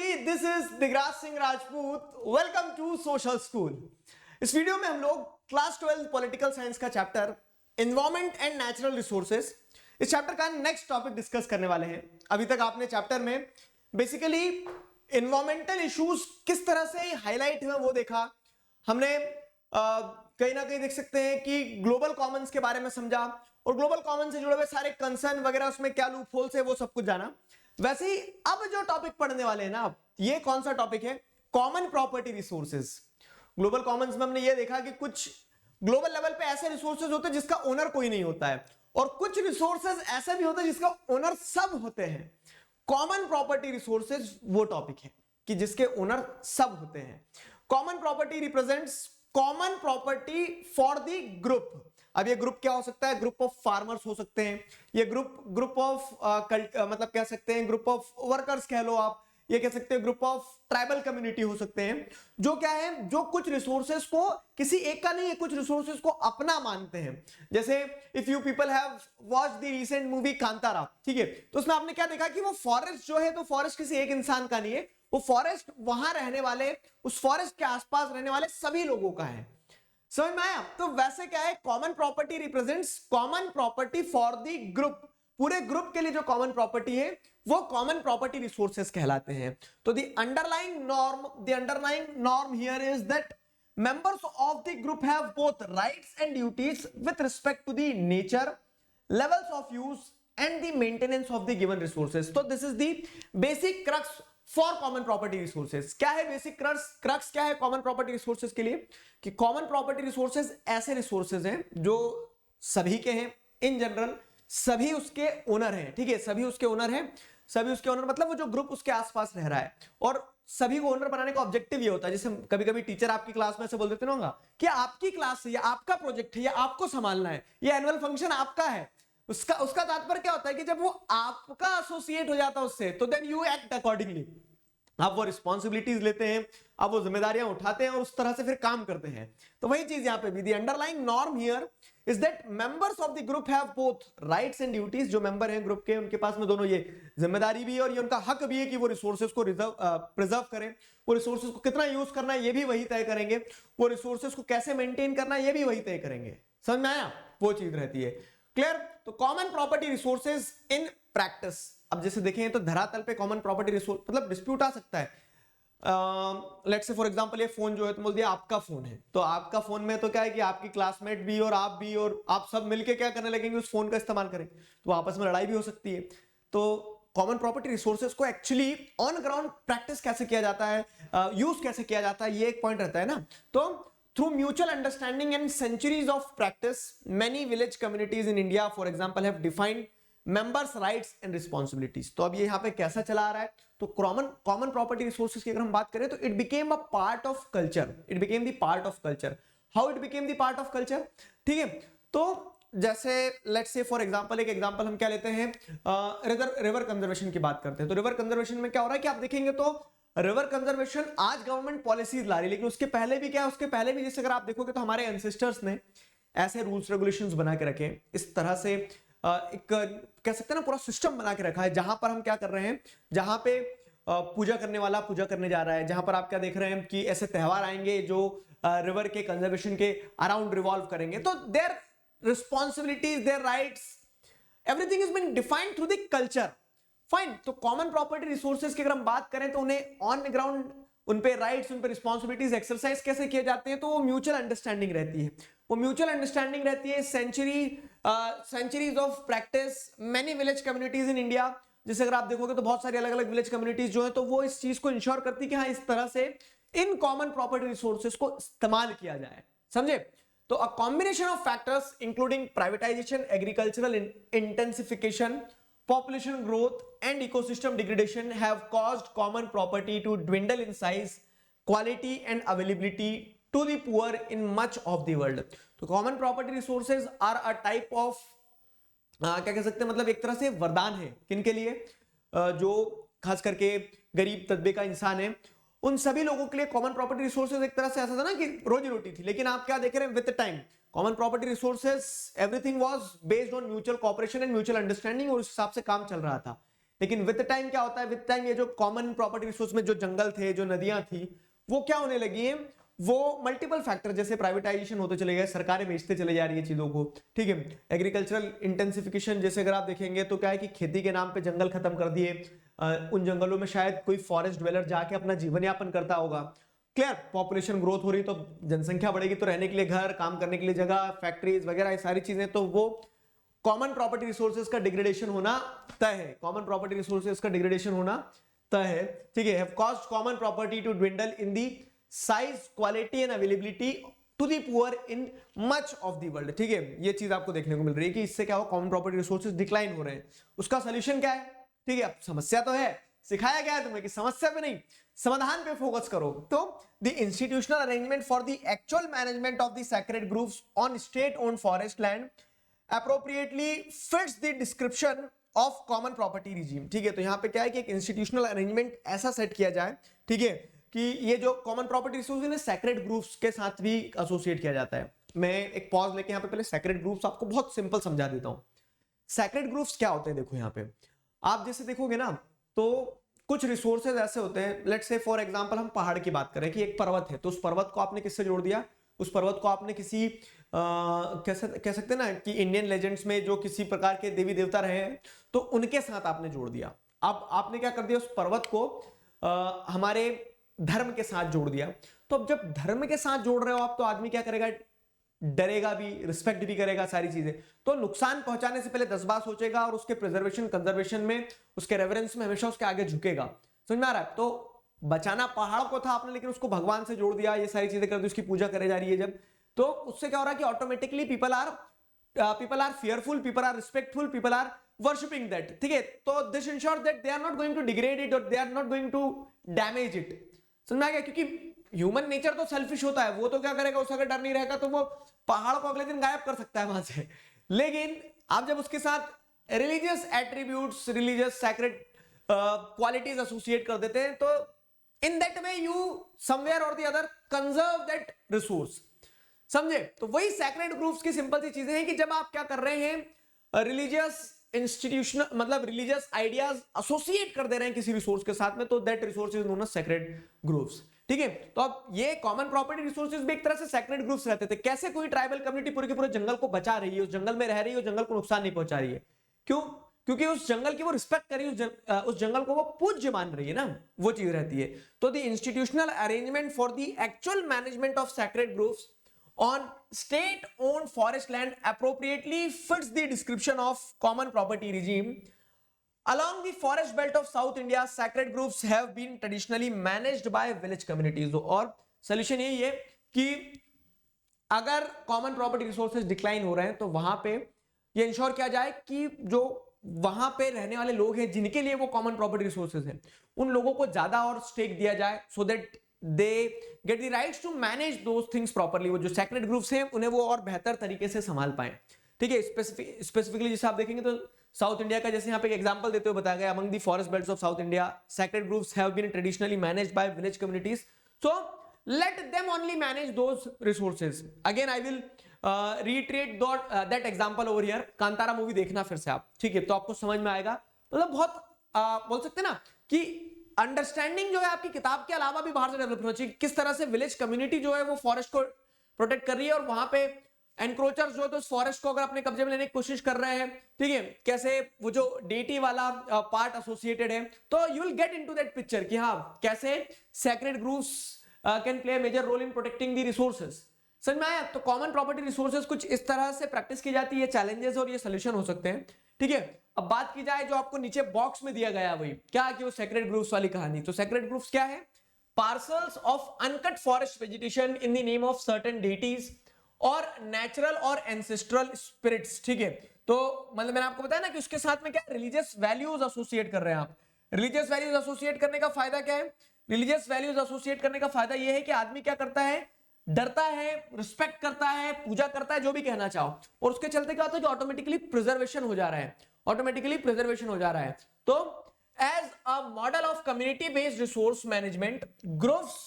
everybody, this is Digraj Singh Rajput. Welcome to Social School. इस video में हम लोग क्लास 12 पॉलिटिकल साइंस का chapter environment and natural resources, इस chapter का नेक्स्ट टॉपिक डिस्कस करने वाले हैं। अभी तक आपने चैप्टर में बेसिकली एनवायरमेंटल इश्यूज किस तरह से हाईलाइट हुए वो देखा। हमने कहीं ना कहीं देख सकते हैं कि ग्लोबल कॉमन्स के बारे में समझा और ग्लोबल कॉमन से जुड़े हुए सारे कंसर्न वगैरह, उसमें क्या लूप होल्स है वो सब कुछ जाना। वैसे ही अब जो टॉपिक पढ़ने वाले हैं ना, ये कौन सा टॉपिक है? Common property resources. Global Commons में हमने ये देखा कि कुछ ग्लोबल लेवल पे ऐसे रिसोर्सेज होते हैं जिसका ओनर कोई नहीं होता है, और कुछ रिसोर्सेज ऐसे भी होते हैं जिसका ओनर सब होते हैं। कॉमन प्रॉपर्टी रिसोर्सेज वो टॉपिक है कि जिसके ओनर सब होते हैं। Common property represents common property for the group. अब ये ग्रुप क्या हो सकता है? ग्रुप ऑफ फार्मर्स हो सकते हैं, ये ग्रुप ऑफ मतलब कह सकते हैं ग्रुप ऑफ वर्कर्स कह लो आप, ये कह सकते हैं ग्रुप ऑफ ट्राइबल कम्युनिटी हो सकते हैं, जो क्या है, जो कुछ रिसोर्सेज को किसी एक का नहीं है, कुछ रिसोर्सेज को अपना मानते हैं। जैसे if you people have watched the recent movie Kantara, ठीक है, तो उसमें आपने क्या देखा कि वो फॉरेस्ट जो है, तो फॉरेस्ट किसी एक इंसान का नहीं है, वो फॉरेस्ट वहां रहने वाले, उस फॉरेस्ट के आसपास रहने वाले सभी लोगों का है। समझ में आया? तो वैसे क्या है, common property represents common property for the group. पूरे ग्रुप के लिए जो कॉमन प्रॉपर्टी है वो कॉमन प्रॉपर्टी रिसोर्सेज कहलाते हैं। तो the underlying norm here is that members of the group have both rights and duties with respect to the nature, levels of use and the maintenance of the given resources. So this is the basic crux for common property resources. क्या है basic crux क्या है common property resources के लिए? कि common property resources ऐसे resources हैं जो सभी के हैं, इन जनरल सभी उसके ओनर हैं, ठीक है, सभी उसके ओनर हैं। सभी उसके ओनर मतलब वो जो ग्रुप उसके आसपास रह रहा है, और सभी को ओनर बनाने का ऑब्जेक्टिव ये होता है। जैसे कभी कभी टीचर आपकी क्लास में से बोल देते होगा कि आपकी क्लास है, या आपका प्रोजेक्ट है, या आपको संभालना है, ये एनुअल फंक्शन आपका है। उसका तात्पर्य क्या होता है कि जब वो आपका एसोसिएट हो जाता है उससे, तो देन यू एक्ट अकॉर्डिंगली। आप वो रिस्पॉन्सिबिलिटीज लेते हैं, आप वो जिम्मेदारियां उठाते हैं और उस तरह से फिर काम करते हैं। तो वही चीज यहां पे भी, the underlying norm here is that members of the group have both rights and duties. जो मेंबर हैं ग्रुप के, उनके पास में दोनों ये जिम्मेदारी भी है और ये उनका हक भी है कि वो रिसोर्सेज को प्रिजर्व करें। वो रिसोर्सेज को कितना यूज करना है ये भी वही तय करेंगे, वो रिसोर्सेज को कैसे मेंटेन करना है ये भी वही तय करेंगे। समझ में आया? वो चीज रहती है। क्लियर? तो common property resources in practice, अब जैसे देखें तो धरातल पे कॉमन प्रॉपर्टी रिसोर्स मतलब डिस्प्यूट आ सकता है। लेट्स से फॉर एग्जांपल ये फोन जो है, तो बोल दिया आपका फोन है, तो आपका फोन में तो क्या है कि आपकी क्लासमेट भी और आप भी और आप सब मिलके क्या करने लगेंगे, उस फोन का इस्तेमाल करें, तो आपस में लड़ाई भी हो सकती है। तो कॉमन प्रॉपर्टी रिसोर्सेज को एक्चुअली ऑन ग्राउंड प्रैक्टिस कैसे किया जाता है, यूज कैसे किया जाता है, ये एक पॉइंट रहता है ना। तो through mutual understanding and centuries of practice, many village communities in India, for example, have defined members' rights and responsibilities. तो अब ये यहाँ पे कैसा चला आ रहा है? तो common property resources की अगर हम बात करें तो it became a part of culture. It became the part of culture. How it became the part of culture? ठीक है, तो जैसे लेट्स से फॉर एग्जांपल, एक एग्जांपल हम क्या लेते हैं, रिवर कंजर्वेशन की बात करते हैं। तो रिवर कंजर्वेशन में क्या हो रहा है कि आप देखेंगे तो रिवर कंजर्वेशन आज गवर्नमेंट पॉलिसीज ला रही है, लेकिन उसके पहले भी क्या है, उसके पहले भी जैसे अगर आप देखोगे तो हमारे एंसेस्टर्स ने ऐसे रूल्स रेगुलेशंस बना के रखे, इस तरह से एक कह सकते हैं ना पूरा सिस्टम बना के रखा है, जहां पर हम क्या कर रहे हैं, जहां पे पूजा करने वाला पूजा करने जा रहा है, जहां पर आप क्या देख रहे हैं कि ऐसे त्योहार आएंगे जो रिवर के कंजर्वेशन के अराउंड रिवॉल्व करेंगे। तो their responsibilities, their rights, everything is been defined through the culture. Fine. तो कॉमन प्रॉपर्टी रिसोर्सेज की अगर हम बात करें तो उन्हें ऑन ग्राउंड उन पे राइट्स, उन पे रिस्पॉन्सिबिलिटीज एक्सरसाइज कैसे किए जाते हैं, तो वो म्यूचुअल अंडरस्टैंडिंग रहती है। वो म्यूचुअल अंडरस्टैंडिंग रहती है, centuries of practice, many village communities in India. जैसे अगर आप देखोगे तो बहुत सारी अलग अलग विलेज कम्युनिटीज जो है, तो वो इस चीज को इंश्योर करती है कि हाँ इस तरह से इन कॉमन प्रॉपर्टी रिसोर्सेज को इस्तेमाल किया जाए। समझे? तो a combination of factors including privatisation, agricultural intensification, population growth and ecosystem degradation have caused common property to dwindle in size, quality and availability to the poor in much of the world. तो common property resources are a type of क्या कह सकते हैं, मतलब एक तरह से वरदान है किनके लिए, जो खास करके गरीब तबके का इंसान है, उन सभी लोगों के लिए कॉमन प्रॉपर्टी रिसोर्सेज एक तरह से ऐसा था ना कि रोजी रोटी थी। लेकिन आप क्या देख रहे हैं, with time common property resources everything was based on mutual cooperation and mutual understanding, और उस हिसाब से काम चल रहा था। लेकिन विद टाइम क्या होता है, विद टाइम ये जो कॉमन प्रॉपर्टी रिसोर्स में जो जंगल थे, जो नदियां थी, वो क्या होने लगी है, वो मल्टीपल फैक्टर जैसे प्राइवेटाइजेशन होते चले गए, सरकारें बेचते चले जा रही है चीजों को, ठीक है। एग्रीकल्चरल इंटेंसिफिकेशन जैसे अगर आप देखेंगे तो क्या है कि खेती के नाम पे जंगल खत्म कर दिए, उन जंगलों में शायद कोई फॉरेस्ट ड्वेलर जाके अपना जीवन यापन करता होगा। क्लियर, पॉपुलेशन ग्रोथ हो रही तो जनसंख्या बढ़ेगी, तो रहने के लिए घर, काम करने के लिए जगह, फैक्ट्रीज वगैरह ये सारी चीजें, तो वो कॉमन प्रॉपर्टी रिसोर्सेज का डिग्रेडेशन होना तय है, कॉमन प्रॉपर्टी रिसोर्सेज का डिग्रेडेशन होना तय है, ठीक है। Have caused common property to dwindle in the size, quality and availability to the poor in much of the world, ठीक है। ये चीज आपको देखने को मिल रही है कि इससे क्या हो, कॉमन प्रॉपर्टी रिसोर्सेज डिक्लाइन हो रहे हैं। उसका सोल्यूशन क्या है, ठीक है, अब समस्या तो है, सिखाया गया है तुम्हें कि समस्या पे नहीं, समाधान पे फोकस करो। तो the institutional arrangement for the actual management of the sacred groves on state owned forest land appropriately fits the description of common property regime, ठीक है। तो यहाँ पे क्या है कि एक इंस्टीट्यूशनल अरेंजमेंट ऐसा सेट किया जाए, ठीक है, कि ये जो कॉमन प्रॉपर्टी रिसोर्स है सैक्रेड ग्रुप्स के साथ भी एसोसिएट किया जाता है। मैं एक पॉज लेके यहाँ पे पहले सैक्रेड ग्रुप्स आपको बहुत सिंपल समझा देता हूँ। सैक्रेड ग्रुप्स क्या होते हैं, देखो यहाँ पे आप जैसे देखोगे ना, तो कुछ रिसोर्सेज ऐसे होते हैं, लेट्स से फॉर एग्जांपल हम पहाड़ की बात करें कि एक पर्वत है, तो उस पर्वत को आपने किससे जोड़ दिया, उस पर्वत को आपने किसी कह सकते हैं ना कि इंडियन लेजेंड्स में जो किसी प्रकार के देवी देवता रहे हैं, तो उनके साथ आपने जोड़ दिया। अब आपने क्या कर दिया, उस पर्वत को हमारे धर्म के साथ जोड़ दिया। तो अब जब धर्म के साथ जोड़ रहे हो आप, तो आदमी क्या करेगा, डरेगा भी, रिस्पेक्ट भी करेगा, सारी चीजें। तो नुकसान पहुंचाने से पहले 10 बार सोचेगा और उसके प्रिजर्वेशन कंजर्वेशन में, उसके रेवरेंस में हमेशा उसके आगे झुकेगा। समझ में आ रहा है? तो बचाना पहाड़ को था आपने, लेकिन उसको भगवान से जोड़ दिया, ये सारी चीजें कर दी, उसकी पूजा करे जा रही है जब, तो उससे क्या हो रहा है कि automatically people are fearful, people are respectful, people are worshipping that, ठीक है। तो this ensure that they are not going to degrade it और they are not going to damage it. समझ में आ गया? क्योंकि ह्यूमन नेचर तो सेल्फिश होता है, वो तो क्या करेगा, उसका अगर डर नहीं रहेगा तो वो पहाड़ को अगले दिन गायब कर सकता है वहां से। लेकिन आप जब उसके साथ religious attributes, religious sacred qualities associate कर देते हैं, तो in that way you somewhere or the other conserve that resource. समझे? तो वही सैक्रेड ग्रुप्स की सिंपल सी चीजें हैं कि जब आप क्या कर रहे हैं, रिलीजियस इंस्टीट्यूशनल मतलब रिलीजियस आइडियाज एसोसिएट कर दे रहे हैं किसी रिसोर्स के साथ में, तो that resource is known as sacred groups, ठीक है। तो अब ये कॉमन प्रॉपर्टी रिसोर्सेज भी एक तरह से सैक्रेड ग्रुप्स रहते थे। कैसे कोई ट्राइबल कम्युनिटी पूरे के पूरे जंगल को बचा रही है, उस जंगल में रह रही है, उस जंगल को नुकसान नहीं पहुंचा रही है, क्यों? क्योंकि उस जंगल की वो रिस्पेक्ट करी, उस जंगल को वो पूज्य मान रही है ना, वो चीज रहती है। तो the institutional arrangement for the actual management of sacred groups on state owned forest land appropriately fits the description of common property regime. Along the forest belt of South India, sacred groves have been traditionally managed by village communities. और solution यही है कि अगर common property resources decline हो रहे हैं, तो वहां पे ये इंश्योर किया जाए कि जो वहां पे रहने वाले लोग हैं, जिनके लिए वो कॉमन प्रॉपर्टी रिसोर्सेज हैं, उन लोगों को ज्यादा और स्टेक दिया जाए, so that they get the rights to manage those things properly. वो जो सैक्रेड ग्रुप्स हैं उन्हें वो और बेहतर तरीके से संभाल पाए, ठीक है। स्पेसिफिकली जैसे आप देखेंगे तो साउथ इंडिया का जैसे यहाँ पे एक एग्जांपल देते हुए बताया गया, among the forest belts of south India sacred groups have been traditionally managed by village communities, so let them only manage those resources. Again I will reiterate that example over here। Kantara movie देखना फिर से आप, ठीक है, तो आपको समझ में आएगा। मतलब बहुत बोल सकते हैं ना कि अंडरस्टैंडिंग जो है आपकी किताब के अलावा भी बाहर से डेवलप होना चाहिए। किस तरह से विलेज कम्युनिटी जो है वो फॉरेस्ट को प्रोटेक्ट कर रही है, और वहां पे एनक्रोचर्स जो है तो उस फॉरेस्ट को अगर अपने कब्जे में लेने की कोशिश कर रहे हैं, ठीक है, कैसे वो जो डेटी वाला पार्ट एसोसिएटेड है, तो you will get into that picture कि हाँ कैसे sacred groups can play a major role in protecting the resources. समझ में आया? तो कॉमन प्रॉपर्टी रिसोर्सेज कुछ इस तरह से प्रैक्टिस की जाती है, चैलेंजेस और ये सोल्यूशन हो सकते हैं, ठीक है। अब बात की जाए जो आपको नीचे बॉक्स में दिया गया वही क्या कि वो सैक्रेड ग्रुप्स वाली कहानी। तो सैक्रेड ग्रुप्स क्या है? Parcels of uncut forest vegetation in the name of certain deities और नेचुरल और एंसेस्ट्रल स्पिरिट्स, ठीक है। तो मतलब मैंने आपको बताया ना कि उसके साथ में क्या रिलीजियस वैल्यूज एसोसिएट कर रहे हैं आप। रिलीजियस वैल्यूज एसोसिएट करने का फायदा क्या है? रिलीजियस वैल्यूज एसोसिएट करने का फायदा यह है कि आदमी क्या करता है, डरता है, रिस्पेक्ट करता है, पूजा करता है, जो भी कहना चाहो, और उसके चलते क्या होता है कि ऑटोमेटिकली प्रिजर्वेशन हो जा रहा है, ऑटोमेटिकली प्रिजर्वेशन हो जा रहा है। तो as a model of community based resource management, groups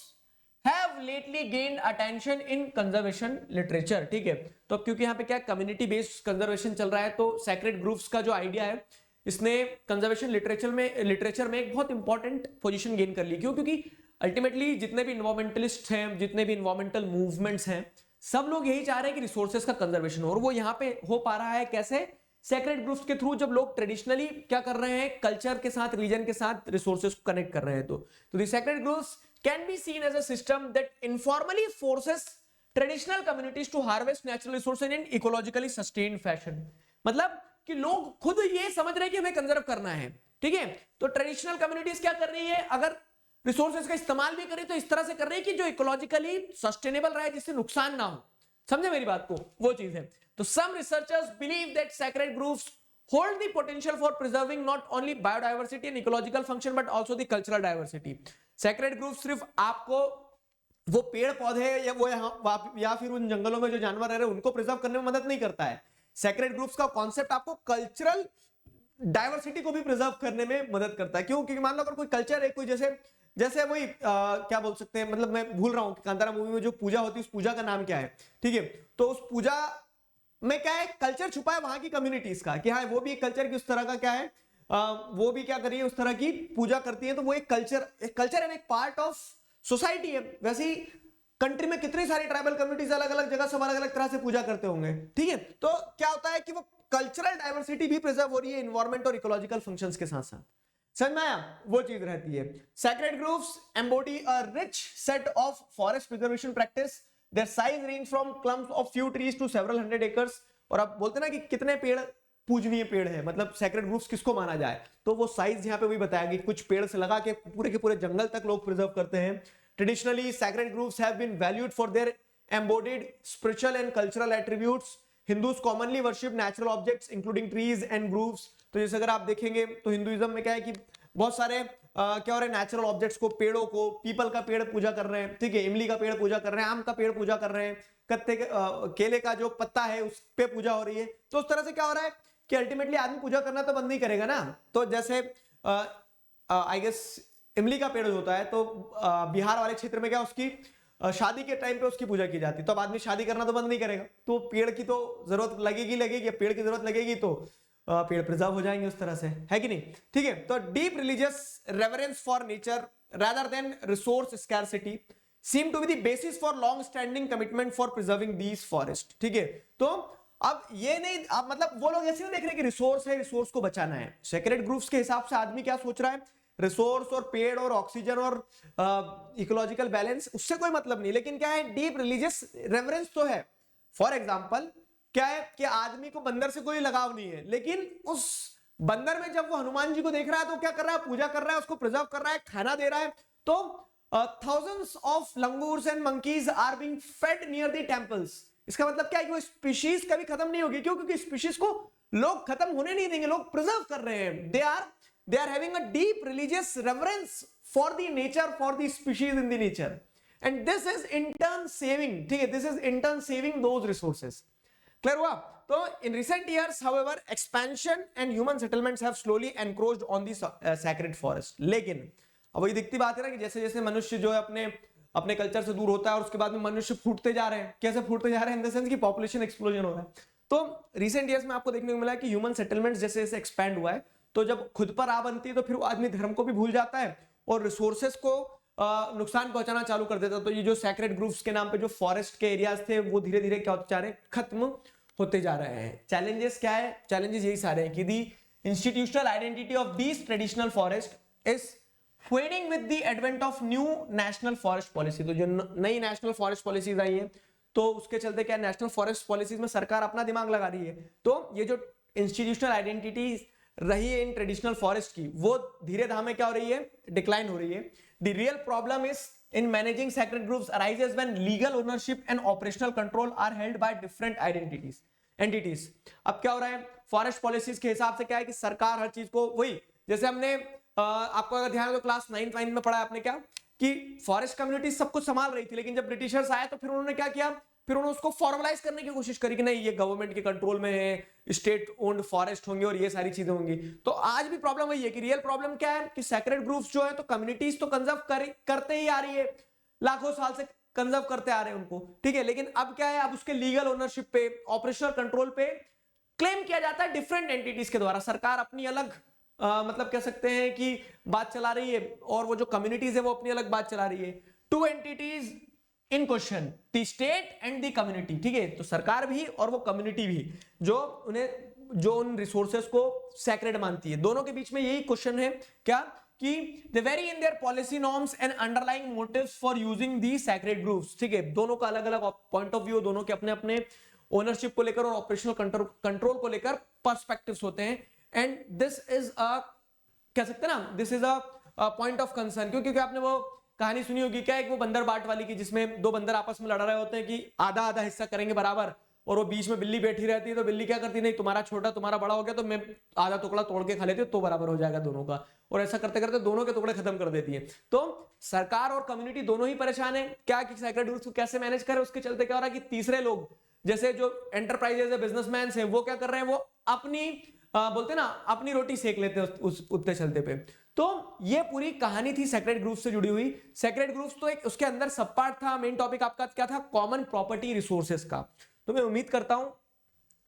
have lately gained attention in conservation literature, ठीक है। तो क्योंकि यहाँ पे क्या कम्युनिटी बेस्ड कंजर्वेशन चल रहा है, तो सैक्रेड ग्रुप्स का जो आइडिया है इसने कंजर्वेशन लिटरेचर में एक बहुत इंपॉर्टेंट पोजीशन गेन कर ली। क्यों? क्योंकि अल्टीमेटली जितने भी इन्वायरमेंटलिस्ट हैं, जितने भी इन्वायरमेंटल मूवमेंट्स हैं, सब लोग यही चाह रहे हैं कि रिसोर्सेज का कंजर्वेशन हो, और वो यहाँ पे हो पा रहा है कैसे? सेक्रेड ग्रुप्स के थ्रू। जब लोग ट्रेडिशनली क्या कर रहे हैं, कल्चर के साथ, रीजन के साथ रिसोर्सेज को कनेक्ट कर रहे हैं। तो the sacred groups can be seen as a system that informally forces traditional communities to harvest natural resources in ecologically sustained fashion. मतलब कि लोग खुद ये समझ रहे हैं कि हमें कंजर्व करना है, ठीक है? तो ट्रेडिशनल कम्युनिटीज क्या कर रही है, अगर रिसोर्सेज का इस्तेमाल भी करें तो इस तरह से कर रही है कि जो इकोलॉजिकली सस्टेनेबल रहे, जिससे नुकसान ना हो। समझे मेरी बात को? वो चीज है। तो some researchers believe that sacred groups hold the potential for preserving not only biodiversity and ecological function but also the cultural diversity. sacred group सिर्फ आपको वो पेड़ पौधे या फिर उन जंगलों में जो जानवर रह रहे हैं उनको प्रिजर्व करने में मदद नहीं करता है। सैक्रेड ग्रुप्स का कॉन्सेप्ट आपको कल्चरल डाइवर्सिटी को भी प्रिजर्व करने में मदद करता है। क्यों? क्योंकि मान लो अगर कोई कल्चर है, कोई जैसे वही क्या बोल सकते हैं, मतलब मैं भूल रहा हूं कि कांतारा मूवी में जो पूजा होती है उस पूजा का नाम क्या है, ठीक है? तो उस पूजा में क्या है, कल्चर छुपा है वहां की कम्युनिटीज का, कि हाँ वो भी एक कल्चर की उस तरह का क्या है, वो भी क्या कर रही है, उस तरह की पूजा करती है। तो वो एक कल्चर एंड एक पार्ट ऑफ सोसाइटी है। वैसे ही कंट्री में कितनी सारी ट्राइबल कम्युनिटीज अलग अलग जगह सब अलग अलग तरह से पूजा करते होंगे, ठीक है? तो क्या होता है कि वो कल्चरल डाइवर्सिटी भी प्रिजर्व हो रही है इन्वायरमेंट और इकोलॉजिकल फंक्शंस के साथ साथ। समझ में आया? वो चीज रहती है। Sacred groups embody a rich set of forest preservation practice. Their size range from clumps of few trees to several hundred acres। और आप बोलते ना कि कितने पेड़ पूजनीय पेड़ है, मतलब सैक्रेड ग्रुप्स किसको माना जाए, तो वो साइज यहाँ पे वही बताया कि कुछ पेड़ से लगा के पूरे जंगल तक लोग प्रिजर्व करते हैं। Traditionally sacred groups have been valued for their embodied spiritual and cultural attributes. Hindus commonly worship natural objects including trees and groves. तो जैसे अगर आप देखेंगे तो हिंदुइज्म में क्या है कि बहुत सारे क्या हो रहा है, नेचुरल ऑब्जेक्ट्स को, पेड़ों को, पीपल का पेड़ पूजा कर रहे हैं, ठीक है, इमली का पेड़ पूजा कर रहे हैं, आम का पेड़ पूजा कर रहे हैं, केले का जो पत्ता है उस पे पूजा हो रही है। तो उस तरह से क्या हो रहा है कि अल्टीमेटली आदमी पूजा करना तो बंद नहीं करेगा ना। तो जैसे आई गेस इमली का पेड़ होता है, तो बिहार वाले क्षेत्र में क्या उसकी शादी के टाइम पे उसकी पूजा की जाती है, तो अब आदमी शादी करना तो बंद नहीं करेगा, तो पेड़ की तो जरूरत लगेगी, पेड़ की जरूरत लगेगी, तो पेड़ प्रिजर्व हो जाएंगे उस तरह से, है कि नहीं? ठीक है। तो deep religious reverence for nature rather than resource scarcity seem to be the basis for long standing commitment for preserving these forests। ठीक है, तो अब ये नहीं, अब मतलब वो लोग ऐसे नहीं देख रहे कि रिसोर्स है, रिसोर्स को बचाना है। सेक्रेड ग्रुप्स के हिसाब से आदमी क्या सोच रहा है, रिसोर्स और पेड़ और ऑक्सीजन और इकोलॉजिकल बैलेंस, उससे कोई मतलब नहीं, लेकिन क्या है, डीप रिलीजियस रेवरेंस तो है। फॉर एग्जाम्पल क्या है कि आदमी को बंदर से कोई लगाव नहीं है, लेकिन उस बंदर में जब वो हनुमान जी को देख रहा है तो क्या कर रहा है, पूजा कर रहा है, उसको प्रिजर्व कर रहा है, खाना दे रहा है। तो thousands of langurs and monkeys are being fed near the temples। इसका मतलब क्या है कि वो स्पीशीज कभी खत्म नहीं होगी। क्यों? क्योंकि स्पीशीज को लोग खत्म होने नहीं देंगे, लोग प्रिजर्व कर रहे हैं। they are having a deep religious reverence for the nature, for the species in the nature, and this is in turn saving, ठीक है, this is in turn saving those resources। Clear हुआ? तो in recent years however expansion and human settlements have slowly encroached on the sacred forest। लेकिन अब वही दिखती बात है ना कि जैसे जैसे मनुष्य जो है अपने कल्चर से दूर होता है और उसके बाद में मनुष्य फूटते जा रहे हैं। कैसे फूटते जा रहे हैं? इन द सेंस कि पॉपुलेशन एक्सप्लोजन हो रहा है। तो रिसेंट ईयर्स में आपको देखने को मिला है कि ह्यूमन सेटलमेंट्स जैसे जैसे एक्सपैंड हुआ है, तो जब खुद पर आ बनती है तो फिर वो आदमी धर्म को भी भूल जाता है और रिसोर्सेस को नुकसान पहुंचाना चालू कर देता है। तो ये जो सैक्रेड ग्रुप्स के नाम पे जो फॉरेस्ट के एरियाज थे वो धीरे धीरे क्या होते जा रहे हैं, खत्म होते जा रहे हैं। चैलेंजेस क्या है? चैलेंजेस यही सारे हैं कि the institutional identity of these traditional forest is fading with the advent of new national forest policy. तो जो नई नेशनल फॉरेस्ट पॉलिसीज आई है, तो उसके चलते क्या, नेशनल फॉरेस्ट पॉलिसीज में सरकार अपना दिमाग लगा रही है। तो ये जो इंस्टीट्यूशनल आइडेंटिटी रही है इन ट्रेडिशनल फॉरेस्ट की, वो धीरे धामे क्या हो रही है, डिक्लाइन हो रही है। The real problem is in managing sacred groups arises when legal ownership and operational control are held by different entities। अब क्या हो रहा है, फॉरेस्ट पॉलिसीज के हिसाब से क्या है कि सरकार हर चीज को, वही जैसे हमने आपको अगर ध्यान हो तो क्लास 9th में पढ़ा आपने क्या कि फॉरेस्ट कम्युनिटी सब कुछ संभाल रही थी, लेकिन जब ब्रिटिशर्स आए तो फिर उन्होंने क्या किया, फिर उन्होंने उसको फॉर्मलाइज करने की कोशिश करी कि नहीं ये गवर्नमेंट के कंट्रोल में है, स्टेट ओन्ड फॉरेस्ट होंगे और ये सारी चीजें होंगी। तो आज भी प्रॉब्लम वही है कि रियल प्रॉब्लम क्या है कि सैक्रेड ग्रुप्स जो है तो कम्युनिटीज तो कंजर्व करते ही आ रही है, लाखों साल से कंजर्व करते आ रहे हैं उनको, ठीक है, लेकिन अब क्या है, अब उसके लीगल ओनरशिप पे, ऑपरेशनल कंट्रोल पे क्लेम किया जाता है डिफरेंट एंटिटीज के द्वारा। सरकार अपनी अलग मतलब कह सकते हैं कि बात चला रही है, और वो जो कम्युनिटीज है वो अपनी अलग बात चला रही है। Two entities in question, the state and the community, ठीक है, तो सरकार भी और वो कम्युनिटी भी जो उन रिसोर्सेस को सैक्रेड मानती है, दोनों के बीच में यही क्वेश्चन है क्या, कि they vary in their policy norms and underlying motives for using the sacred groups, ठीक है, दोनों का अलग अलग पॉइंट ऑफ व्यू, दोनों के अपने अपने ओनरशिप को लेकर और ऑपरेशनल कंट्रोल को लेकर पर्सपेक्टिव्स होते हैं। एंड दिस इज अ, कह सकते हैं ना, this is a point of concern. क्योंकि आपने वो कहानी सुनी होगी क्या, एक वो बंदर बाट वाली की, जिसमें दो बंदर आपस में लड़ रहे होते हैं कि आधा आधा हिस्सा करेंगे बराबर, और वो बीच में बिल्ली बैठी रहती है, तो बिल्ली क्या करती है, नहीं तुम्हारा छोटा तुम्हारा बड़ा हो गया तो मैं आधा टुकड़ा तोड़ के खा लेती हूँ तो बराबर हो जाएगा दोनों का, और ऐसा करते करते दोनों के टुकड़े खत्म कर देती है। तो सरकार और कम्युनिटी दोनों ही परेशान है क्या कि सैक्रेड रूल्स को कैसे मैनेज करें। उसके चलते क्या हो रहा है कि तीसरे लोग, जैसे जो एंटरप्राइजेस है, बिजनेसमैन है, वो क्या कर रहे हैं, वो अपनी बोलते हैं ना, अपनी रोटी सेक लेते हैं उस उतने चलते पे। तो ये पूरी कहानी थी सैक्रेड ग्रुप्स से जुड़ी हुई। सैक्रेड ग्रुप्स तो एक उसके अंदर सब पार्ट था। मेन टॉपिक आपका क्या था, कॉमन प्रॉपर्टी रिसोर्सेज का। तो मैं उम्मीद करता हूं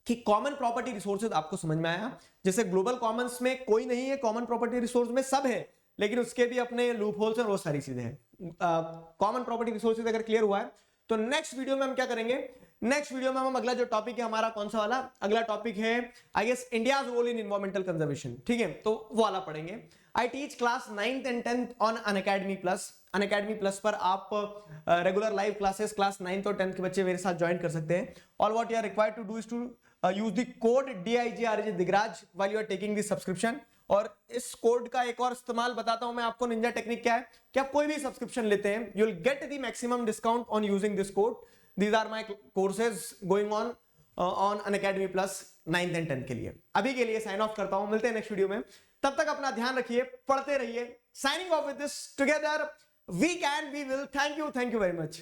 कि कॉमन प्रॉपर्टी रिसोर्सेज आपको समझ में आया। जैसे ग्लोबल कॉमन्स में कोई नहीं है, कॉमन प्रॉपर्टी रिसोर्स में सब है, लेकिन उसके भी अपने लूप होल्स और वो सारी चीजें हैं। कॉमन प्रॉपर्टी रिसोर्सेज अगर क्लियर हुआ है तो नेक्स्ट वीडियो में हम क्या करेंगे, नेक्स्ट वीडियो में हम अगला जो टॉपिक है हमारा, कौन सा वाला अगला टॉपिक है, I guess India's role in environmental conservation, ठीक है, तो वो वाला पढ़ेंगे। I teach class 9th and 10th on Unacademy plus. Unacademy plus पर आप regular live classes class 9th और 10th के बच्चे मेरे साथ ज्वाइन कर सकते हैं। All what you are required to do is to use the code DIGRAJ Digraj while you are taking the subscription. और इस कोड का एक और इस्तेमाल बताता हूं मैं आपको, निंजा टेक्निक क्या है कि आप कोई भी सब्सक्रिप्शन लेते हैं, you will get the maximum discount on using this code. These are my courses going on Unacademy Plus 9th and 10th के लिए। अभी के लिए साइन ऑफ करता हूं, मिलते हैं नेक्स्ट वीडियो में। तब तक अपना ध्यान रखिए, पढ़ते रहिए। Signing off with this together we can we will. Thank you very much.